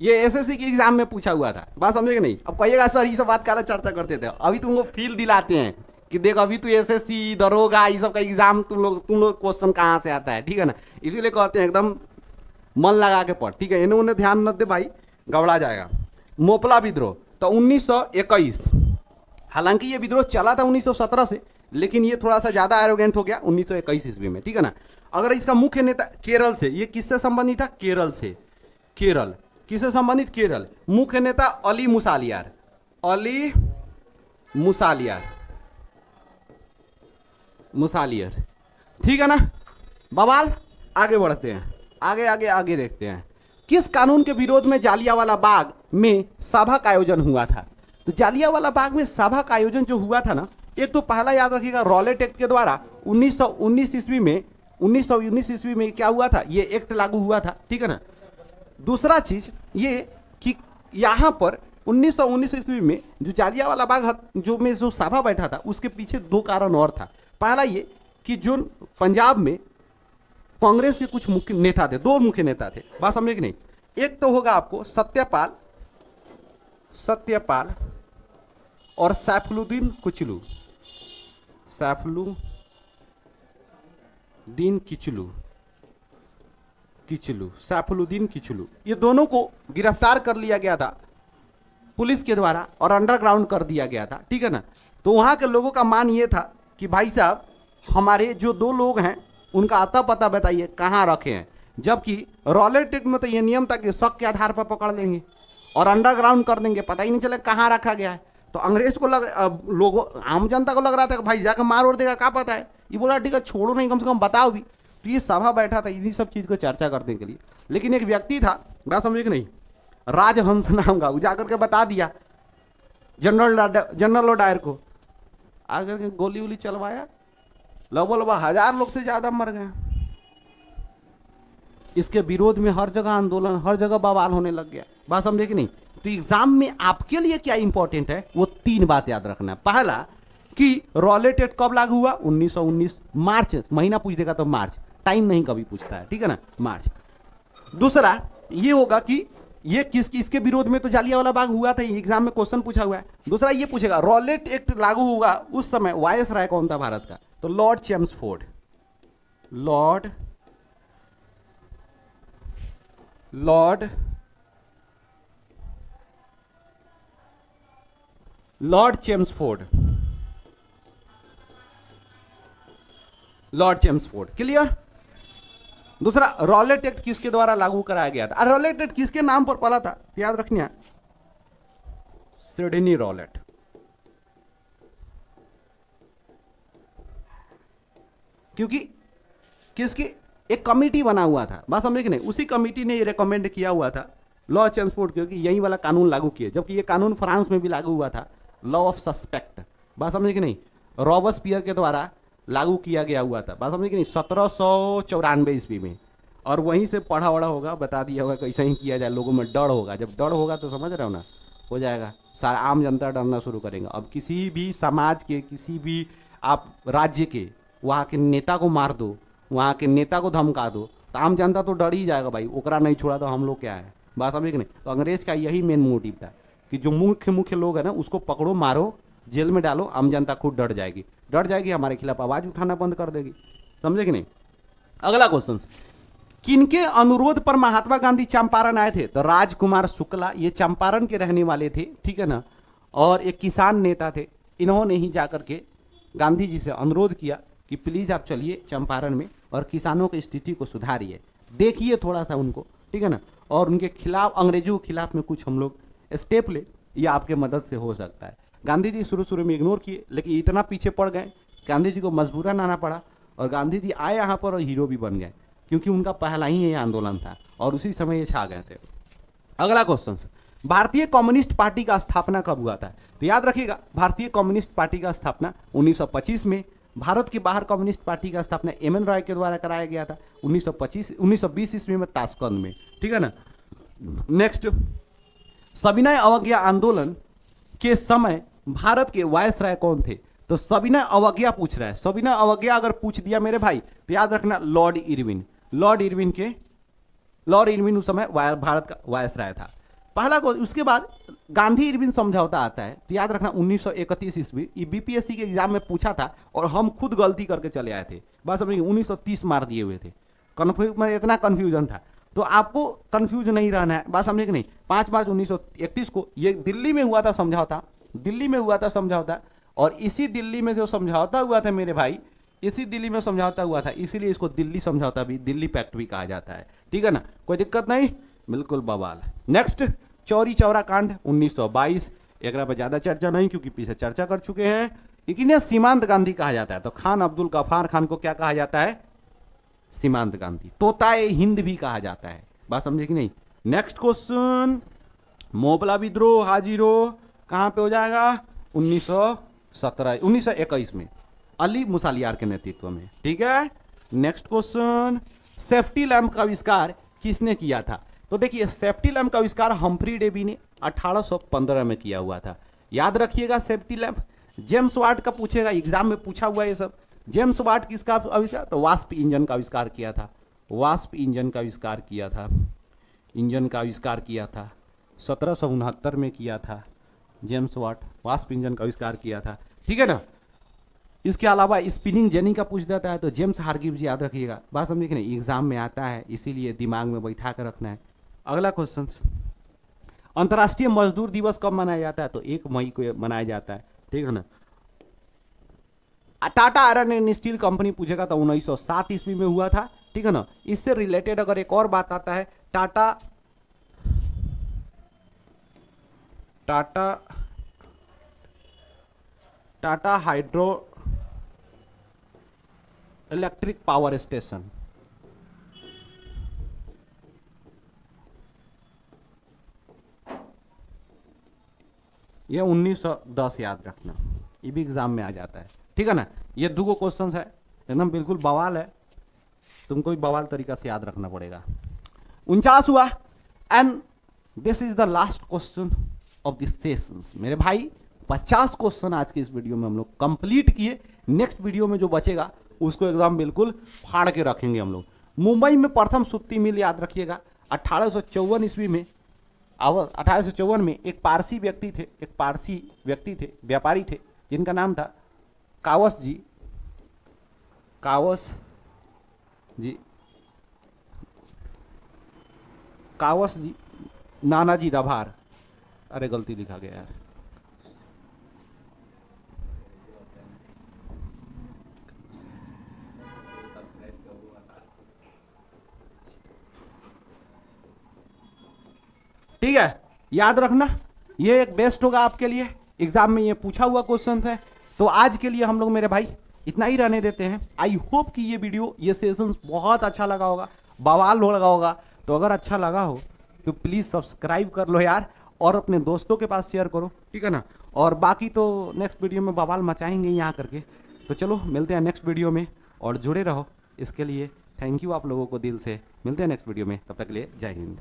ये एसएससी के एग्जाम में पूछा हुआ था, बात समझे कि नहीं। अब कहिएगा सर ये सब बात काला चर्चा करते थे, अभी तुमको फील दिलाते हैं कि देखो अभी तो एसएससी दरोगा ये सब का एग्जाम तुम लोग क्वेश्चन कहाँ से आता है, ठीक है ना। इसीलिए कहते हैं एकदम मन लगा के पढ़, ठीक है, इन्हें उन्हें ध्यान न दे भाई, गबड़ा जाएगा। मोपला विद्रोह तो 1921, हालांकि ये विद्रोह चला था 1917 से, लेकिन ये थोड़ा सा ज्यादा एरोगेंट हो गया 1921 ईस्वी में, ठीक है ना। अगर इसका मुख्य नेता केरल से, ये किससे संबंधित था, केरल से। केरल किससे संबंधित, केरल। मुख्य नेता अली मुसालियार, अली मुसालियार, मुसालियर, ठीक है ना। बवाल, आगे बढ़ते हैं, आगे आगे आगे देखते हैं। किस कानून के विरोध में जालियांवाला बाग में सभा का आयोजन हुआ था, तो जालियांवाला बाग में सभा का आयोजन जो हुआ था ना, एक तो पहला याद रखिएगा, रॉलेट एक्ट के द्वारा 1919 ईस्वी में, 1919 ईस्वी में क्या हुआ था, ये एक्ट लागू हुआ था, ठीक है ना। दूसरा चीज ये कि यहाँ पर 1919 ईस्वी में जो जालियांवाला बाग जो में जो सभा बैठा था, उसके पीछे दो कारण और था। पहला ये कि जो पंजाब में कांग्रेस के कुछ मुख्य नेता थे, दो मुख्य नेता थे, बात समझे कि नहीं। एक तो होगा आपको सत्यपाल, सत्यपाल और सैफुद्दीन कुचलू, सैफुद्दीन किचलू, किचलू, सैफुद्दीन किचलू, ये दोनों को गिरफ्तार कर लिया गया था पुलिस के द्वारा और अंडरग्राउंड कर दिया गया था, ठीक है ना। तो वहां के लोगों का मान ये था कि भाई साहब हमारे जो दो लोग हैं उनका अता पता बताइए कहाँ रखे हैं, जबकि रॉलेट एक्ट में तो ये नियम था कि शक के आधार पर पकड़ लेंगे और अंडरग्राउंड कर देंगे, पता ही नहीं चले कहाँ रखा गया है। तो अंग्रेज को लोगों आम जनता को लग रहा था कि भाई जाकर मार और देगा, क्या पता है। ये बोला ठीक है छोड़ो नहीं, कम से कम बताओ भी। तो ये सभा बैठा था इन्हीं सब चीज़ को चर्चा करने के लिए। लेकिन एक व्यक्ति था, बात समझे कि नहीं, राजहंस नाम का, जा करके बता दिया जनरल डायर को, आकर के गोली वोली चलवाया, लगभग 1000 लोग से ज्यादा मर गए। इसके विरोध में हर जगह आंदोलन, हर जगह बवाल होने लग गया, बात समझे कि नहीं। तो एग्जाम में आपके लिए क्या इंपॉर्टेंट है, वो 3 बात याद रखना है। पहला कि रॉलेट एक्ट कब लागू हुआ, 1919 मार्च, महीना पूछ देगा तो मार्च, टाइम नहीं कभी पूछता है, ठीक है ना, मार्च। दूसरा ये होगा कि ये किसके विरोध में, तो जालियांवाला बाग हुआ था, एग्जाम में क्वेश्चन पूछा हुआ है। दूसरा ये पूछेगा रॉलेट एक्ट लागू हुआ उस समय वायसराय कौन था भारत का, तो Lord Chelmsford, Lord Chelmsford, Lord Chelmsford, clear. दूसरा, रॉलेट एक्ट किसके द्वारा लागू कराया गया था? रॉलेट एक्ट किसके नाम पर पड़ा था? याद रखना है, सिडनी रॉलेट। क्योंकि किसकी एक कमिटी बना हुआ था, बात समझे कि नहीं, उसी कमिटी ने ये रिकमेंड किया हुआ था लॉ चेम्सफोर्ड, क्योंकि यही वाला कानून लागू किए, जबकि ये कानून फ्रांस में भी लागू हुआ था, लॉ ऑफ सस्पेक्ट, बात समझे कि नहीं, रॉबस्पियर के द्वारा लागू किया गया हुआ था, बात समझे कि नहीं, 1794 ईस्वी में। और वहीं से पढ़ा वढ़ा होगा, बता दिया होगा कैसे ही किया जाए, लोगों में डर होगा, जब डर होगा तो समझ रहे हो ना, हो जाएगा, सारा आम जनता डरना शुरू करेंगे। अब किसी भी समाज के, किसी भी आप राज्य के वहाँ के नेता को मार दो, वहाँ के नेता को धमका दो, तो आम जनता तो डर ही जाएगा, भाई ओकरा नहीं छोड़ा तो हम लोग क्या है, बात समझे कि नहीं। तो अंग्रेज का यही मेन मोटिव था कि जो मुख्य लोग है ना, उसको पकड़ो, मारो, जेल में डालो, आम जनता खुद डर जाएगी, हमारे खिलाफ आवाज उठाना बंद कर देगी, समझे कि नहीं। अगला क्वेश्चन, किनके अनुरोध पर महात्मा गांधी चंपारण आए थे? तो राजकुमार शुक्ला, ये चंपारण के रहने वाले थे, ठीक है ना, और एक किसान नेता थे। इन्होंने ही जाकर के गांधी जी से अनुरोध किया कि प्लीज आप चलिए चंपारण में और किसानों की स्थिति को सुधारिए, देखिए थोड़ा सा उनको, ठीक है ना, और उनके खिलाफ, अंग्रेजों के खिलाफ में कुछ हम लोग स्टेप ले, ये आपके मदद से हो सकता है। गांधी जी शुरू में इग्नोर किए, लेकिन इतना पीछे पड़ गए, गांधी जी को मजबूरन आना पड़ा, और गांधी जी आए यहाँ पर और हीरो भी बन गए, क्योंकि उनका पहला ही ये आंदोलन था और उसी समय ये छा गए थे। अगला क्वेश्चन, भारतीय कम्युनिस्ट पार्टी का स्थापना कब हुआ था? तो याद रखिएगा, भारतीय कम्युनिस्ट पार्टी का स्थापना 1925 में, भारत के बाहर कम्युनिस्ट पार्टी का स्थापना एम एन रॉय के द्वारा कराया गया था 1920 ईस्वी में ताशकंद में, ठीक है ना। नेक्स्ट, सविनय अवज्ञा आंदोलन के समय भारत के वायसराय कौन थे? तो सविनय अवज्ञा पूछ रहा है, सविनय अवज्ञा अगर पूछ दिया मेरे भाई तो याद रखना लॉर्ड इरविन, लॉर्ड इरविन उस समय भारत का वायसराय था, पहला को। उसके बाद गांधी इरविन समझौता आता है, तो याद रखना 1931 ईस्वी, ये बीपीएससी के एग्जाम में पूछा था और हम खुद गलती करके चले आए थे, बस समझिए 1930 मार दिए हुए थे, में इतना कंफ्यूजन था, तो आपको कंफ्यूज नहीं रहना है, बात समझे कि नहीं। 5 मार्च 1931 को ये दिल्ली में हुआ था समझौता, दिल्ली में हुआ था समझौता, और इसी दिल्ली में जो समझौता हुआ था मेरे भाई, इसी दिल्ली में समझौता हुआ था, इसीलिए इसको दिल्ली समझौता भी, दिल्ली पैक्ट भी कहा जाता है, ठीक है ना, कोई दिक्कत नहीं, बिल्कुल बवाल। नेक्स्ट, चौरी चौरा कांड 1922, एक पर ज्यादा चर्चा नहीं क्योंकि पीछे चर्चा कर चुके हैं। लेकिन सीमांत गांधी कहा जाता है, तो खान अब्दुल गफ्फार खान को क्या कहा जाता है? सीमांत गांधी, तोताए हिंद भी कहा जाता है, बात समझे कि नहीं। नेक्स्ट क्वेश्चन, मोबला विद्रोह हाजिरो कहां पे हो जाएगा? 1921 में, अली मुसालियार के नेतृत्व में, ठीक है। नेक्स्ट क्वेश्चन, सेफ्टी लैंप का आविष्कार किसने किया था? तो देखिए, सेफ्टी लैंप का आविष्कार हम्फ्री डेवी ने 1815 में किया हुआ था, याद रखिएगा। सेफ्टी लैंप जेम्स वाट का पूछेगा, एग्जाम में पूछा हुआ है ये सब। जेम्स वाट किसका आविष्कार? तो वास्प इंजन का आविष्कार किया था, वास्प इंजन का आविष्कार किया था, इंजन का आविष्कार किया था 1769 में किया था जेम्स वाट, वास्प इंजन का आविष्कार किया था, ठीक है ना। इसके अलावा स्पिनिंग जेनी का पूछ देता है तो जेम्स हारगिव्स याद रखिएगा, बात समझिए कि नहीं, एग्जाम में आता है, इसीलिए दिमाग में बैठा कर रखना है। अगला क्वेश्चन, अंतर्राष्ट्रीय मजदूर दिवस कब मनाया जाता है? तो 1 मई को मनाया जाता है, ठीक है ना। Tata iron and steel company पूछेगा तो 1907 ईस्वी में हुआ था, ठीक है ना। इससे रिलेटेड अगर एक और बात आता है, Tata hydro electric power station, ये 1910 याद रखना, ये भी एग्जाम में आ जाता है, ठीक है ना। ये 2 क्वेश्चन है, एकदम बिल्कुल बवाल है, तुमको भी बवाल तरीका से याद रखना पड़ेगा। 49 हुआ, and this is the last question of this sessions मेरे भाई। 50 क्वेश्चन आज के इस वीडियो में हम लोग कंप्लीट किए। नेक्स्ट वीडियो में जो बचेगा उसको एकदम बिल्कुल फाड़ के रखेंगे हम लोग। मुंबई में प्रथम सूती मिल याद रखिएगा 1854 ईस्वी में, 1854 में एक पारसी व्यक्ति थे, व्यापारी थे, जिनका नाम था कावस जी, कावस जी, कावस जी, नानाजी रभार, अरे गलती लिखा गया यार। ठीक है, याद रखना ये एक बेस्ट होगा आपके लिए, एग्जाम में ये पूछा हुआ क्वेश्चन है। तो आज के लिए हम लोग मेरे भाई इतना ही रहने देते हैं। आई होप कि ये वीडियो, ये सेशन बहुत अच्छा लगा होगा, बवाल हो लगा होगा। तो अगर अच्छा लगा हो तो प्लीज़ सब्सक्राइब कर लो यार, और अपने दोस्तों के पास शेयर करो, ठीक है ना। और बाकी तो नेक्स्ट वीडियो में बवाल मचाएंगे यहाँ करके। तो चलो मिलते हैं नेक्स्ट वीडियो में, और जुड़े रहो। इसके लिए थैंक यू आप लोगों को दिल से। मिलते हैं नेक्स्ट वीडियो में, तब तक के लिए जय हिंद।